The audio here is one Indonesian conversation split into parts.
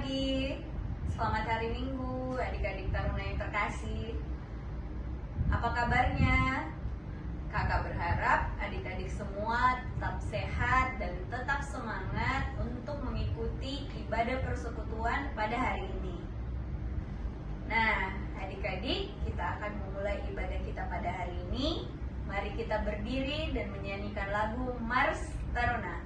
pagi, selamat hari Minggu, adik-adik Taruna yang terkasih. Apa kabarnya? Kakak berharap adik-adik semua tetap sehat dan tetap semangat untuk mengikuti ibadah persekutuan pada hari ini. Nah, adik-adik, kita akan memulai ibadah kita pada hari ini. Mari kita berdiri dan menyanyikan lagu Mars Taruna.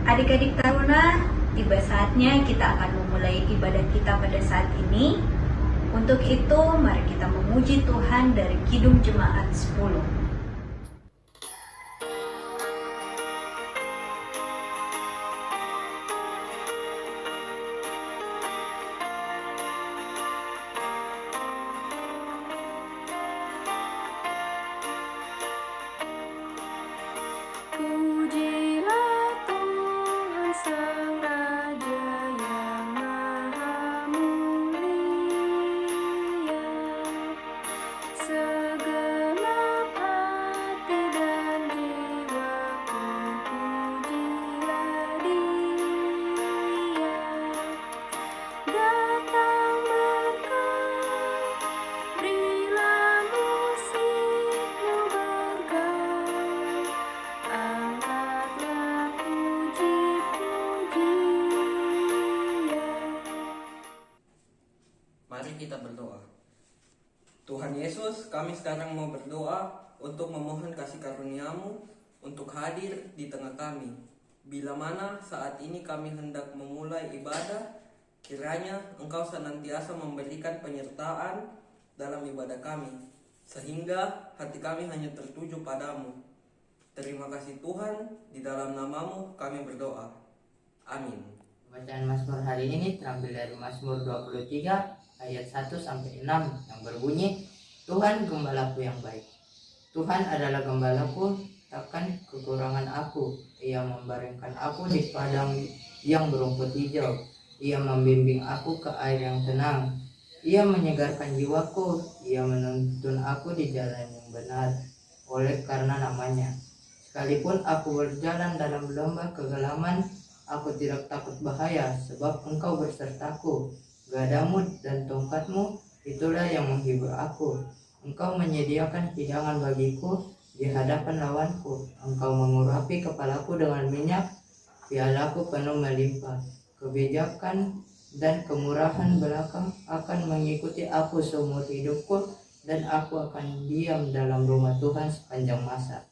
Adik-adik Taruna, tiba saatnya kita akan memulai ibadah kita pada saat ini. Untuk itu, mari kita memuji Tuhan dari Kidung Jemaat 10. Mari kita berdoa. Tuhan Yesus, kami sekarang mau berdoa untuk memohon kasih karunia-Mu untuk hadir di tengah kami. Bila mana saat ini kami hendak memulai ibadah, kiranya Engkau senantiasa memberikan penyertaan dalam ibadah kami, sehingga hati kami hanya tertuju padamu. Terima kasih Tuhan, di dalam nama-Mu kami berdoa. Amin. Bacaan Mazmur hari ini terambil dari Mazmur 23 ayat 1-6 yang berbunyi, Tuhan gembalaku yang baik. Tuhan adalah gembalaku, takkan kekurangan aku. Ia membaringkan aku di padang yang berumput hijau. Ia membimbing aku ke air yang tenang. Ia menyegarkan jiwaku. Ia menuntun aku di jalan yang benar oleh karena namanya. Sekalipun aku berjalan dalam lembah kegelaman, aku tidak takut bahaya, sebab Engkau bersertaku. Gadamu dan tongkatmu itulah yang menghibur aku. Engkau menyediakan hidangan bagiku di hadapan lawanku. Engkau mengurapi kepalaku dengan minyak, pialaku penuh melimpah. Kebijakan dan kemurahan belakang akan mengikuti aku seumur hidupku, dan aku akan diam dalam rumah Tuhan sepanjang masa.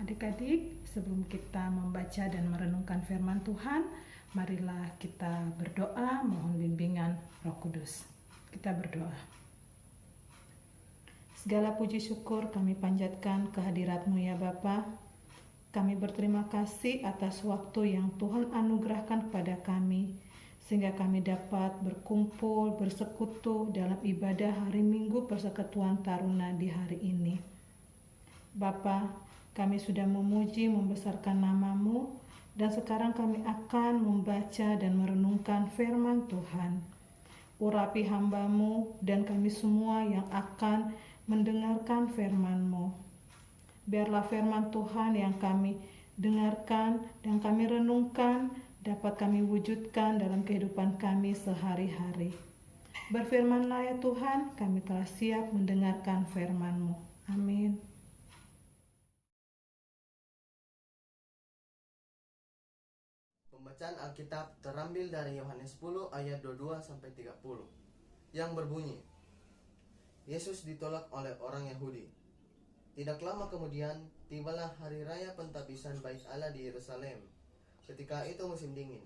Adik-adik, sebelum kita membaca dan merenungkan firman Tuhan, marilah kita berdoa mohon bimbingan Roh Kudus. Kita berdoa. Segala puji syukur kami panjatkan kehadirat-Mu ya Bapa. Kami berterima kasih atas waktu yang Tuhan anugerahkan kepada kami, sehingga kami dapat berkumpul, bersekutu dalam ibadah hari Minggu Persekutuan Taruna di hari ini. Bapa, kami sudah memuji, membesarkan nama-Mu, dan sekarang kami akan membaca dan merenungkan firman Tuhan. Urapi hamba-Mu dan kami semua yang akan mendengarkan firman-Mu. Biarlah firman Tuhan yang kami dengarkan dan kami renungkan dapat kami wujudkan dalam kehidupan kami sehari-hari. Berfirmanlah ya Tuhan, kami telah siap mendengarkan firman-Mu. Amin. Pembacaan Alkitab terambil dari Yohanes 10 ayat 22-30 yang berbunyi, Yesus ditolak oleh orang Yahudi. Tidak lama kemudian, tibalah hari raya pentabisan Bait Allah di Yerusalem. Ketika itu musim dingin.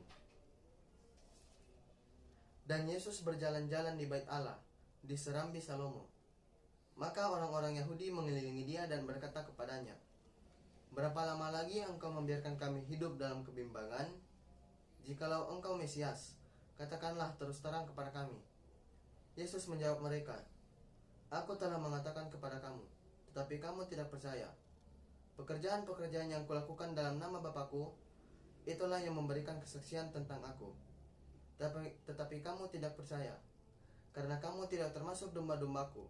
Dan Yesus berjalan-jalan di Bait Allah, di Serambi Salomo. Maka orang-orang Yahudi mengelilingi dia dan berkata kepadanya, berapa lama lagi engkau membiarkan kami hidup dalam kebimbangan? Jikalau engkau Mesias, katakanlah terus terang kepada kami. Yesus menjawab mereka, Aku telah mengatakan kepada kamu, tetapi kamu tidak percaya. Pekerjaan-pekerjaan yang kulakukan dalam nama Bapakku, itulah yang memberikan kesaksian tentang aku. Tetapi kamu tidak percaya, karena kamu tidak termasuk domba-dombaku.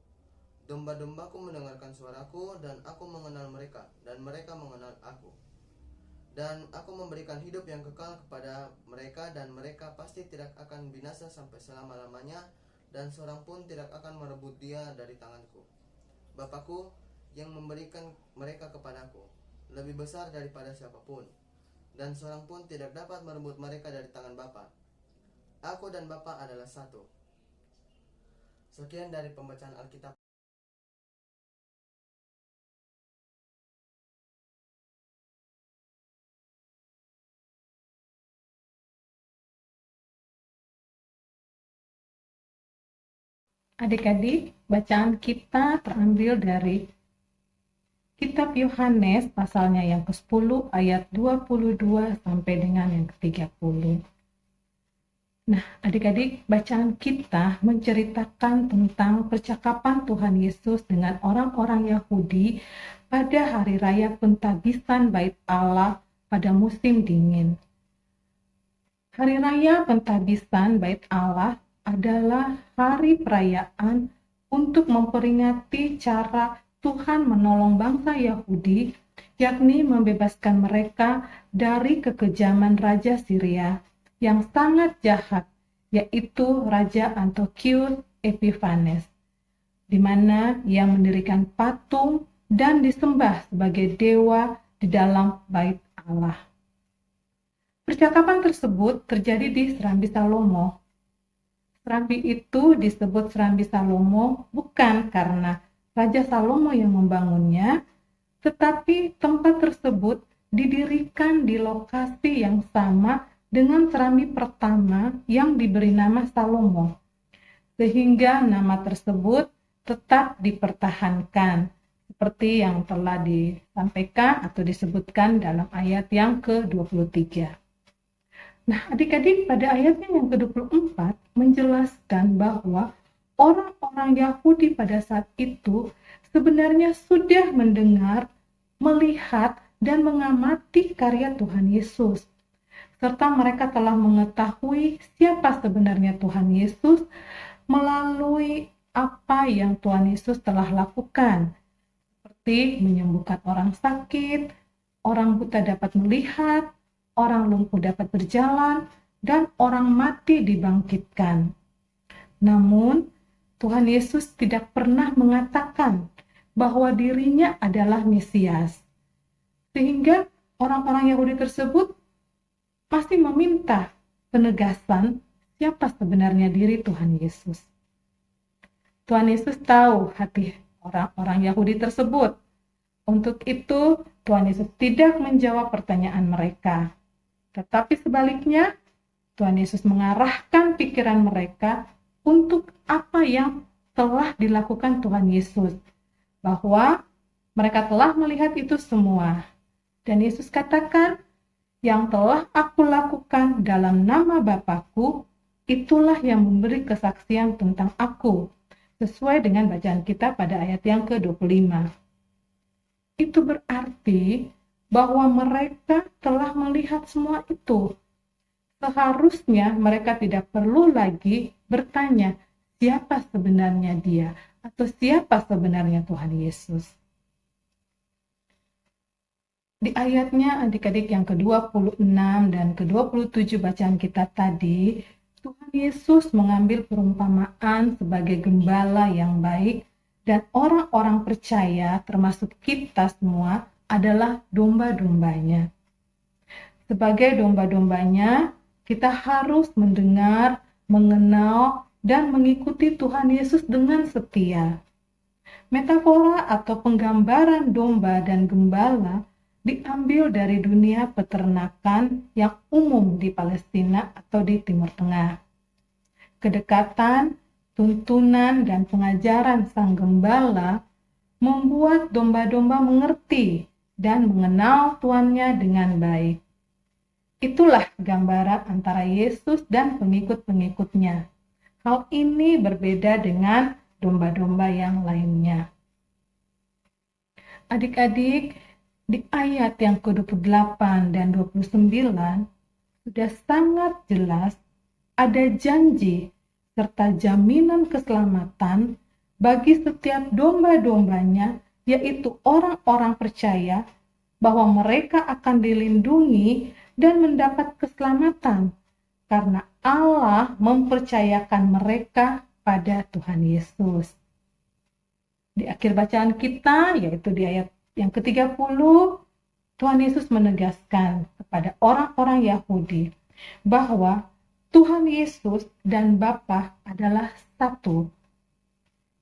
Domba-dombaku mendengarkan suaraku, dan aku mengenal mereka, dan mereka mengenal aku. Dan aku memberikan hidup yang kekal kepada mereka, dan mereka pasti tidak akan binasa sampai selama-lamanya, dan seorang pun tidak akan merebut dia dari tanganku. Bapakku yang memberikan mereka kepadaku lebih besar daripada siapapun, dan seorang pun tidak dapat merebut mereka dari tangan Bapa. Aku dan Bapa adalah satu. Sekian dari pembacaan Alkitab. Adik-adik, bacaan kita terambil dari Kitab Yohanes pasalnya yang ke-10 ayat 22 sampai dengan yang ke-30. Nah, adik-adik, bacaan kita menceritakan tentang percakapan Tuhan Yesus dengan orang-orang Yahudi pada hari raya pentabisan Bait Allah pada musim dingin. Hari raya pentabisan Bait Allah adalah hari perayaan untuk memperingati cara Tuhan menolong bangsa Yahudi, yakni membebaskan mereka dari kekejaman Raja Syria yang sangat jahat, yaitu Raja Antiochus Epiphanes, di mana ia mendirikan patung dan disembah sebagai dewa di dalam Bait Allah. Percakapan tersebut terjadi di Serambi Salomo. Serambi itu disebut Serambi Salomo bukan karena Raja Salomo yang membangunnya, tetapi tempat tersebut didirikan di lokasi yang sama dengan serambi pertama yang diberi nama Salomo, sehingga nama tersebut tetap dipertahankan, seperti yang telah disampaikan atau disebutkan dalam ayat yang ke-23. Nah, adik-adik, pada ayatnya yang ke-24 menjelaskan bahwa orang-orang Yahudi pada saat itu sebenarnya sudah mendengar, melihat, dan mengamati karya Tuhan Yesus. Serta mereka telah mengetahui siapa sebenarnya Tuhan Yesus melalui apa yang Tuhan Yesus telah lakukan. Seperti menyembuhkan orang sakit, orang buta dapat melihat, orang lumpuh dapat berjalan, dan orang mati dibangkitkan. Namun, Tuhan Yesus tidak pernah mengatakan bahwa dirinya adalah Mesias. Sehingga orang-orang Yahudi tersebut masih meminta penegasan siapa sebenarnya diri Tuhan Yesus. Tuhan Yesus tahu hati orang-orang Yahudi tersebut. Untuk itu, Tuhan Yesus tidak menjawab pertanyaan mereka. Tetapi sebaliknya, Tuhan Yesus mengarahkan pikiran mereka untuk apa yang telah dilakukan Tuhan Yesus. Bahwa mereka telah melihat itu semua. Dan Yesus katakan, yang telah aku lakukan dalam nama Bapa-Ku, itulah yang memberi kesaksian tentang aku. Sesuai dengan bacaan kita pada ayat yang ke-25. Itu berarti bahwa mereka telah melihat semua itu. Seharusnya mereka tidak perlu lagi bertanya, siapa sebenarnya dia atau siapa sebenarnya Tuhan Yesus. Di ayatnya adik-adik yang ke-26 dan ke-27 bacaan kita tadi, Tuhan Yesus mengambil perumpamaan sebagai gembala yang baik dan orang-orang percaya termasuk kita semua adalah domba-dombanya. Sebagai domba-dombanya, kita harus mendengar, mengenal, dan mengikuti Tuhan Yesus dengan setia. Metafora atau penggambaran domba dan gembala diambil dari dunia peternakan yang umum di Palestina atau di Timur Tengah. Kedekatan, tuntunan, dan pengajaran sang gembala membuat domba-domba mengerti dan mengenal tuannya dengan baik. Itulah gambaran antara Yesus dan pengikut-pengikutnya. Hal ini berbeda dengan domba-domba yang lainnya. Adik-adik, di ayat yang ke-28 dan 29 sudah sangat jelas ada janji serta jaminan keselamatan bagi setiap domba-dombanya, yaitu orang-orang percaya bahwa mereka akan dilindungi dan mendapat keselamatan karena Allah mempercayakan mereka pada Tuhan Yesus. Di akhir bacaan kita, yaitu di ayat yang ke-30, Tuhan Yesus menegaskan kepada orang-orang Yahudi bahwa Tuhan Yesus dan Bapa adalah satu.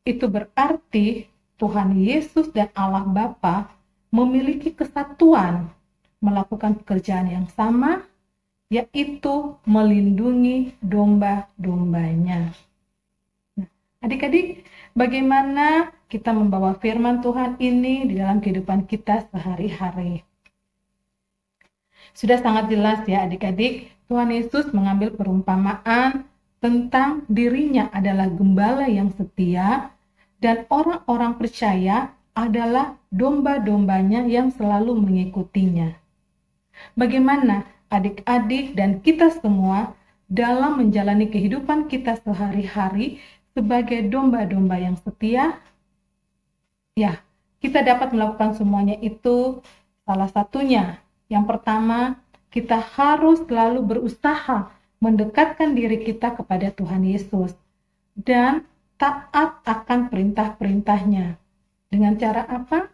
Itu berarti Tuhan Yesus dan Allah Bapa memiliki kesatuan, melakukan pekerjaan yang sama, yaitu melindungi domba-dombanya. Nah, adik-adik, bagaimana kita membawa firman Tuhan ini di dalam kehidupan kita sehari-hari? Sudah sangat jelas ya adik-adik, Tuhan Yesus mengambil perumpamaan tentang dirinya adalah gembala yang setia dan orang-orang percaya adalah domba-dombanya yang selalu mengikutinya. Bagaimana adik-adik dan kita semua dalam menjalani kehidupan kita sehari-hari sebagai domba-domba yang setia? Ya, kita dapat melakukan semuanya itu. Salah satunya, yang pertama, kita harus selalu berusaha mendekatkan diri kita kepada Tuhan Yesus dan taat akan perintah-perintahnya. Dengan cara apa?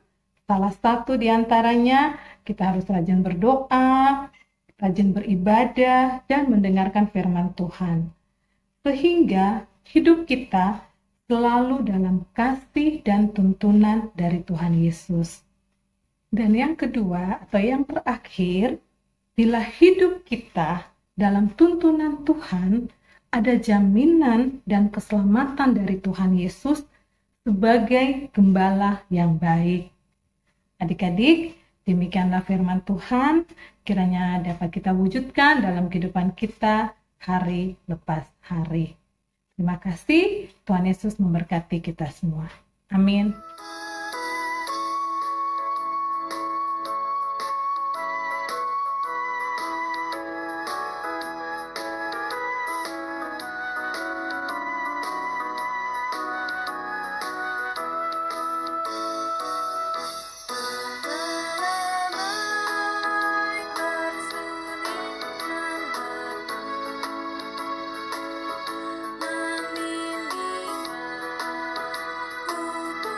Salah satu di antaranya, kita harus rajin berdoa, rajin beribadah, dan mendengarkan firman Tuhan. Sehingga hidup kita selalu dalam kasih dan tuntunan dari Tuhan Yesus. Dan yang kedua atau yang terakhir, bila hidup kita dalam tuntunan Tuhan, ada jaminan dan keselamatan dari Tuhan Yesus sebagai gembala yang baik. Adik-adik, demikianlah firman Tuhan, kiranya dapat kita wujudkan dalam kehidupan kita hari lepas hari. Terima kasih, Tuhan Yesus memberkati kita semua. Amin. Membimbing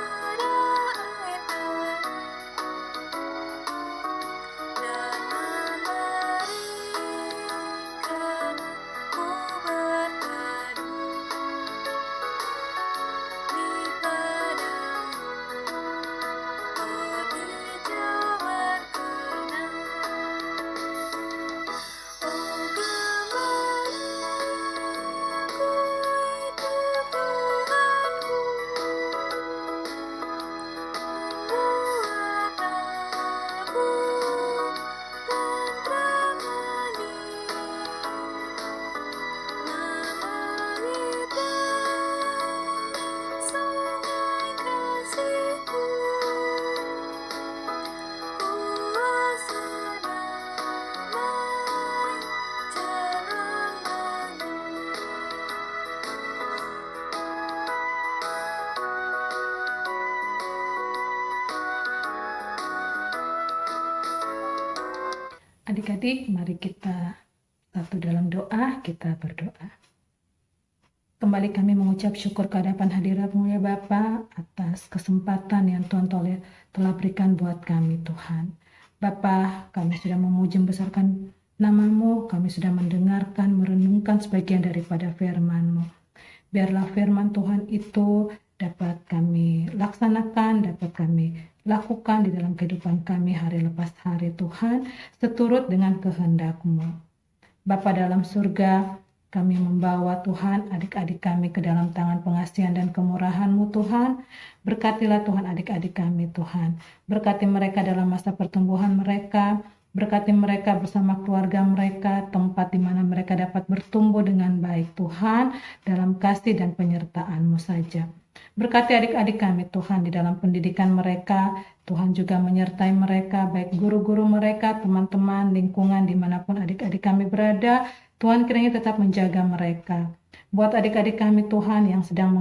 aku pada Adik-adik, mari kita satu dalam doa, kita berdoa. Kembali kami mengucap syukur kehadapan hadirat-Mu ya Bapa atas kesempatan yang Tuhan telah berikan buat kami Tuhan. Bapa, kami sudah memuji membesarkan nama-Mu, kami sudah mendengarkan, merenungkan sebagian daripada firman-Mu. Biarlah firman Tuhan itu dapat kami laksanakan, dapat kami lakukan di dalam kehidupan kami hari lepas hari Tuhan, seturut dengan kehendak-Mu. Bapa dalam surga, kami membawa Tuhan adik-adik kami ke dalam tangan pengasihan dan kemurahan-Mu Tuhan. Berkatilah Tuhan adik-adik kami Tuhan. Berkati mereka dalam masa pertumbuhan mereka. Berkati mereka bersama keluarga mereka, tempat di mana mereka dapat bertumbuh dengan baik Tuhan, dalam kasih dan penyertaan-Mu saja. Berkati adik-adik kami Tuhan di dalam pendidikan mereka. Tuhan juga menyertai mereka, baik guru-guru mereka, teman-teman, lingkungan dimanapun adik-adik kami berada. Tuhan kiranya tetap menjaga mereka. Buat adik-adik kami Tuhan yang sedang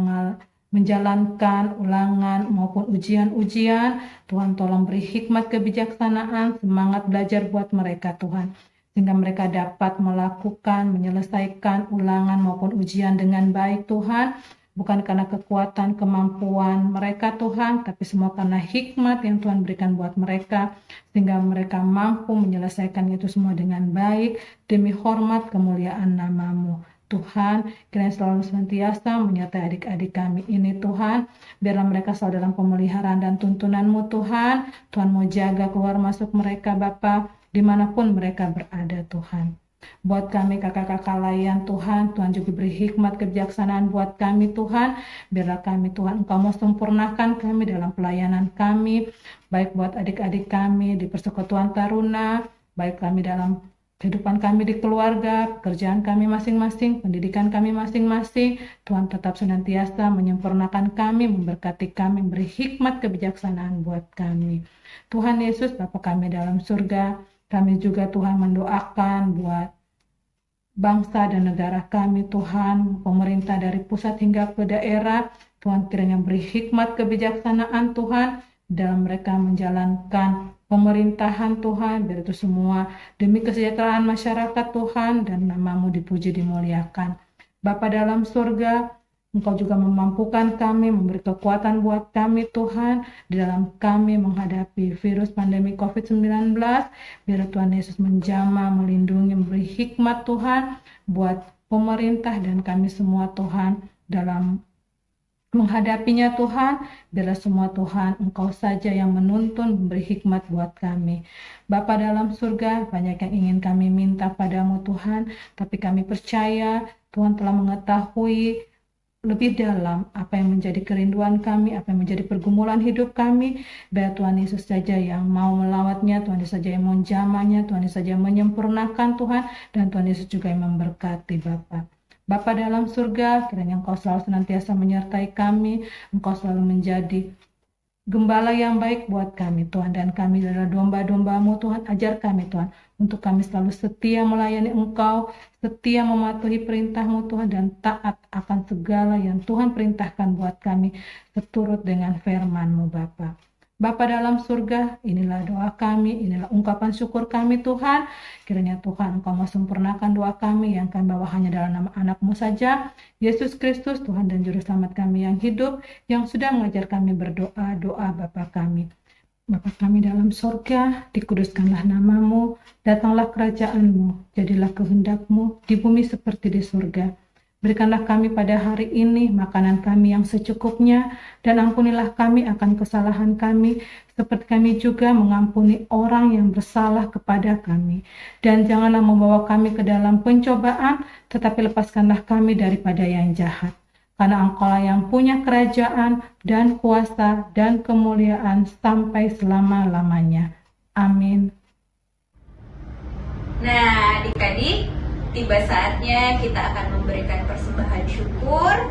menjalankan ulangan maupun ujian-ujian, Tuhan tolong beri hikmat kebijaksanaan, semangat belajar buat mereka Tuhan. Sehingga mereka dapat melakukan, menyelesaikan ulangan maupun ujian dengan baik Tuhan. Bukan karena kekuatan, kemampuan mereka Tuhan, tapi semua karena hikmat yang Tuhan berikan buat mereka, sehingga mereka mampu menyelesaikan itu semua dengan baik, demi hormat kemuliaan nama-Mu. Tuhan, kiranya selalu senantiasa menyertai adik-adik kami ini Tuhan, biarlah mereka selalu dalam pemeliharaan dan tuntunan-Mu Tuhan. Tuhan mau jaga keluar masuk mereka Bapa, dimanapun mereka berada Tuhan. Buat kami kakak-kakak layan Tuhan, Tuhan juga beri hikmat kebijaksanaan buat kami Tuhan. Biarlah kami Tuhan, Engkau mau sempurnakan kami dalam pelayanan kami, baik buat adik-adik kami di Persekutuan Taruna, baik kami dalam kehidupan kami di keluarga, pekerjaan kami masing-masing, pendidikan kami masing-masing. Tuhan tetap senantiasa menyempurnakan kami, memberkati kami, beri hikmat kebijaksanaan buat kami. Tuhan Yesus, Bapa kami dalam surga, kami juga Tuhan mendoakan buat bangsa dan negara kami Tuhan, pemerintah dari pusat hingga ke daerah. Tuhan kiranya beri hikmat kebijaksanaan Tuhan dalam mereka menjalankan pemerintahan Tuhan, biar itu semua demi kesejahteraan masyarakat Tuhan dan nama-Mu dipuji dimuliakan. Bapa dalam surga, Engkau juga memampukan kami, memberi kekuatan buat kami Tuhan, di dalam kami menghadapi virus pandemi COVID-19, biar Tuhan Yesus menjamah, melindungi, memberi hikmat Tuhan, buat pemerintah dan kami semua Tuhan, dalam menghadapinya Tuhan, biarlah semua Tuhan Engkau saja yang menuntun, memberi hikmat buat kami. Bapa dalam surga, banyak yang ingin kami minta padamu Tuhan, tapi kami percaya Tuhan telah mengetahui lebih dalam apa yang menjadi kerinduan kami, apa yang menjadi pergumulan hidup kami. Biar Tuhan Yesus saja yang mau melawatnya, Tuhan Yesus saja yang menjamahnya, Tuhan Yesus saja yang menyempurnakan Tuhan, dan Tuhan Yesus juga yang memberkati Bapa. Bapa dalam surga, kiranya Engkau selalu senantiasa menyertai kami, Engkau selalu menjadi gembala yang baik buat kami Tuhan, dan kami adalah domba-domba-Mu Tuhan. Ajar kami Tuhan untuk kami selalu setia melayani Engkau, setia mematuhi perintah-Mu Tuhan, dan taat akan segala yang Tuhan perintahkan buat kami seturut dengan firman-Mu Bapa. Bapa dalam surga, inilah doa kami, inilah ungkapan syukur kami Tuhan. Kiranya Tuhan Engkau mau sempurnakan doa kami yang kami bawa hanya dalam nama anak-Mu saja, Yesus Kristus, Tuhan dan Juru Selamat kami yang hidup, yang sudah mengajar kami berdoa, doa Bapa kami. Bapa kami dalam surga, dikuduskanlah nama-Mu, datanglah kerajaan-Mu, jadilah kehendak-Mu di bumi seperti di surga. Berikanlah kami pada hari ini makanan kami yang secukupnya, dan ampunilah kami akan kesalahan kami, seperti kami juga mengampuni orang yang bersalah kepada kami. Dan janganlah membawa kami ke dalam pencobaan, tetapi lepaskanlah kami daripada yang jahat. Karena Engkaulah yang punya kerajaan dan kuasa dan kemuliaan sampai selama-lamanya. Amin. Nah, adik-adik, tiba saatnya kita akan memberikan persembahan syukur.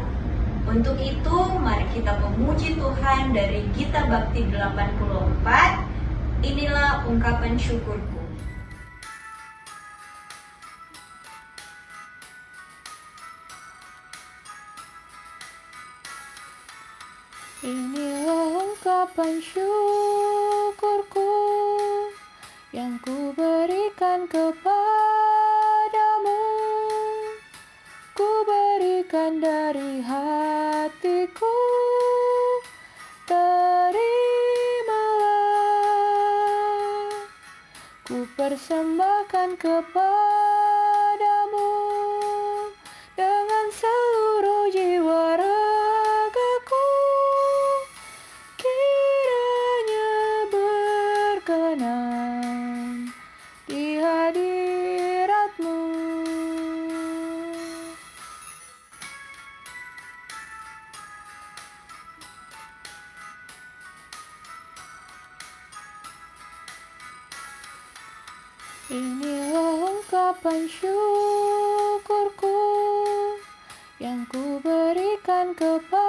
Untuk itu, mari kita memuji Tuhan dari Gita Bakti 84. Inilah ungkapan syukurku. Inilah ungkapan syukurku yang ku berikan persembahkan kepadamu, ku berikan dari hatiku, terimalah. Ku persembahkan kepadamu dengan seluruh jiwa ragaku, kiranya berkenan di hadirat-Mu. Inilah ungkapan syukurku yang ku berikan kepadamu,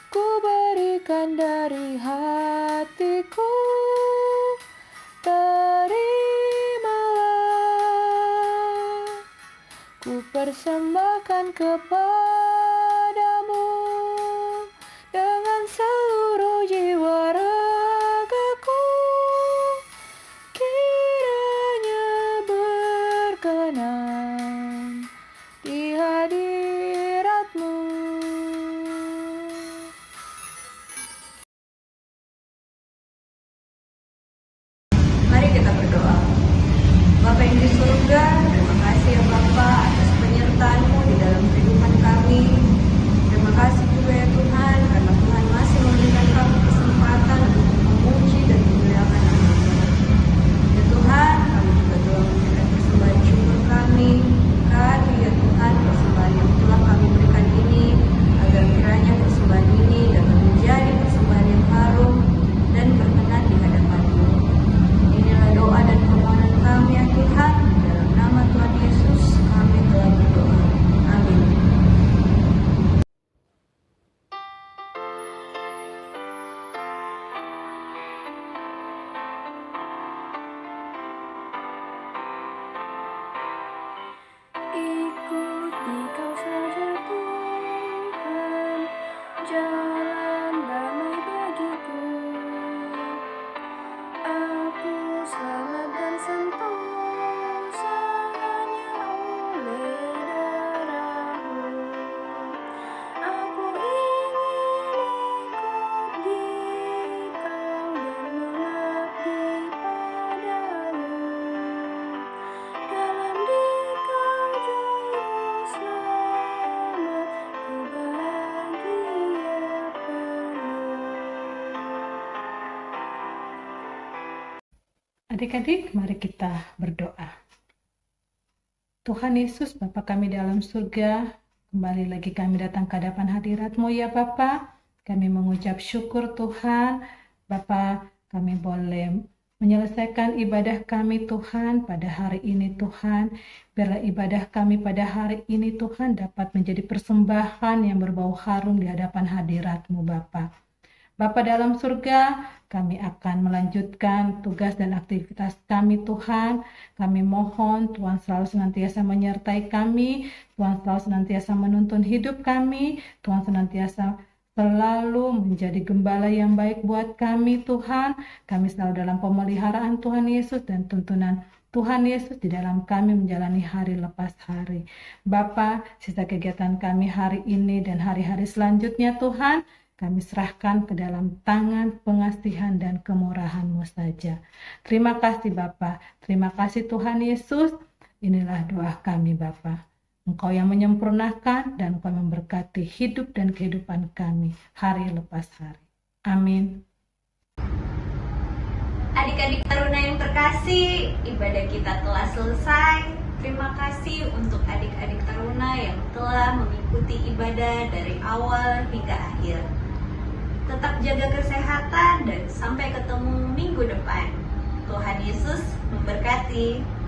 ku berikan dari hatiku, terimalah. Ku persembahkan kepadamu dengan seluruh jiwa ragaku, kiranya berkenan di hadirat-Mu. Mari kita berdoa. Bapa yang di surga, terima kasih ya Bapa atas penyertaan-Mu di dalam kehidupan kami. Terima kasih juga ya Tuhan, karena Tuhan masih memberikan kami kesempatan untuk memuji dan memuliakan nama-Mu. Ya Tuhan, kami juga telah memberikan persembahan syukur kami. Berkati ya Tuhan persembahan yang telah kami berikan ini, agar kiranya persembahan ini dapat menjadi persembahan yang harum dan berkenan di hadapan-Mu. Inilah doa dan permohonan kami ya Tuhan, dalam nama Tuhan Yesus kami telah berdoa. Amin. Ikuti Kau saja Tuhan, jalan damai bagiku. Aku selamat dan sentosa hanya oleh darah-Mu. Aku ingin ikut di Kau dan mengabdi padamu. Dalam Dikau juru selamat, ku bahagia penuh. Adik-adik, mari kita berdoa. Tuhan Yesus, Bapa kami dalam surga, kembali lagi kami datang ke hadapan hadirat-Mu ya Bapa. Kami mengucap syukur Tuhan, Bapa, kami boleh menyelesaikan ibadah kami Tuhan pada hari ini Tuhan. Biarlah ibadah kami pada hari ini Tuhan dapat menjadi persembahan yang berbau harum di hadapan hadirat-Mu Bapa. Bapa dalam surga, kami akan melanjutkan tugas dan aktivitas kami Tuhan. Kami mohon Tuhan selalu senantiasa menyertai kami, Tuhan selalu senantiasa menuntun hidup kami, Tuhan senantiasa selalu menjadi gembala yang baik buat kami Tuhan. Kami selalu dalam pemeliharaan Tuhan Yesus dan tuntunan Tuhan Yesus di dalam kami menjalani hari lepas hari. Bapa, sisa kegiatan kami hari ini dan hari-hari selanjutnya Tuhan, kami serahkan ke dalam tangan pengasihan dan kemurahan-Mu saja. Terima kasih Bapa, terima kasih Tuhan Yesus. Inilah doa kami Bapa. Engkau yang menyempurnakan dan Engkau memberkati hidup dan kehidupan kami hari lepas hari. Amin. Adik-adik Taruna yang terkasih, ibadah kita telah selesai. Terima kasih untuk adik-adik Taruna yang telah mengikuti ibadah dari awal hingga akhir. Tetap jaga kesehatan dan sampai ketemu minggu depan. Tuhan Yesus memberkati.